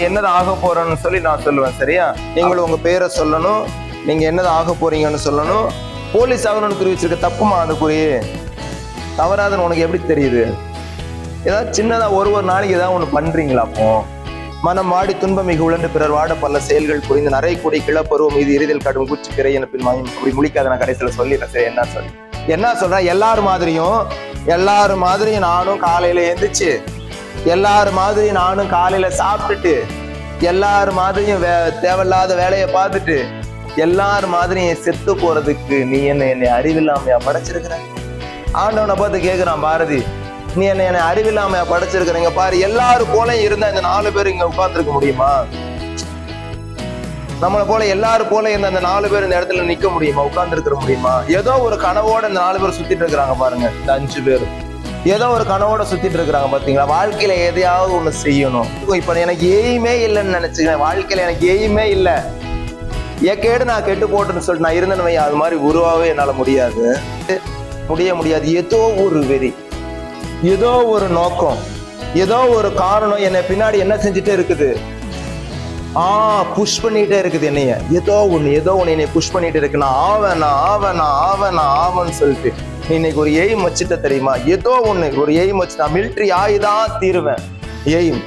என்னது ஆக போறேன்னு சொல்லி நான் சொல்லுவேன். சரியா? நீங்களும் உங்க பேரை சொல்லணும், நீங்க என்னது ஆக போறீங்கன்னு சொல்லணும். போலீஸ் ஆகணும்னு குறி வச்சிருக்க தப்புமா? அந்த குறி தவறாதுன்னு உனக்கு எப்படி தெரியுது? ஏதாவது சின்னதா ஒரு நாளைக்கு ஏதாவது ஒண்ணு பண்றீங்களா? அப்போ மனம் வாடி துன்பம் மிக உழன்று பிறர் வாட பல செயல்கள் புரிந்து நிறைய கூடி கிளப்பருவம் இது இறுதியில் கடும் கூச்சி பிறை என பின் வாங்கி அப்படி முழிக்காத. நான் கடைசியில சொல்லிடுறேன். சரி, என்ன சொல்றேன்? எல்லாரும் மாதிரியும் நானும் காலையில எந்திரிச்சு, எல்லாரும் மாதிரியும் நானும் காலையில சாப்பிட்டுட்டு, எல்லாரும் மாதிரியும் தேவையில்லாத வேலையை பார்த்துட்டு, எல்லாரும் மாதிரியும் செத்து போறதுக்கு நீ என்னை அறிவில்லாமையா படைச்சிருக்கிற? ஆண்டவனை பார்த்து கேட்கிறான் பாரதி, நீ என்னை அறிவில்லாமையா படைச்சிருக்கிறீங்க பாரு. எல்லாரும் போல இருந்தா இந்த 4 பேர் இங்க உட்கார்ந்துருக்க முடியுமா? நம்மளை போல எல்லாரும் போல இருந்த அந்த 4 பேர் இந்த இடத்துல நிக்க முடியுமா? உட்கார்ந்து முடியுமா? ஏதோ ஒரு கனவோட இந்த 4 பேர் சுத்திட்டு இருக்கிறாங்க பாருங்க. இந்த 5 பேர் ஏதோ ஒரு கனவோட சுத்திட்டு இருக்கிறாங்க. பாத்தீங்களா? வாழ்க்கையில எதையாவது ஒண்ணு செய்யணும். இப்ப எனக்கு எய்மே இல்லைன்னு நினைச்சுக்கிறேன். வாழ்க்கையில எனக்கு எய்மே இல்லை, கேடு நான் கெட்டு போட்டுன்னு சொல்லிட்டு நான் இருந்தேன்னு வையா, அது மாதிரி உருவாவே என்னால முடியாது. ஏதோ ஒரு வெறி, ஏதோ ஒரு நோக்கம், ஏதோ ஒரு காரணம் என்னை பின்னாடி என்ன செஞ்சுட்டே இருக்குது? புஷ் பண்ணிட்டே இருக்குது என்னைய. ஏதோ ஒண்ணு என்னை புஷ் பண்ணிட்டு இருக்கு. நான் ஆவன்னு சொல்லிட்டு நீ இன்னைக்கு ஒரு எய்ம் வச்சுட்ட தெரியுமா? ஏதோ ஒண்ணு ஒரு எய்ம் வச்சு, நான் மிலிட்டரி ஆகிதான் தீருவேன். எய்ம்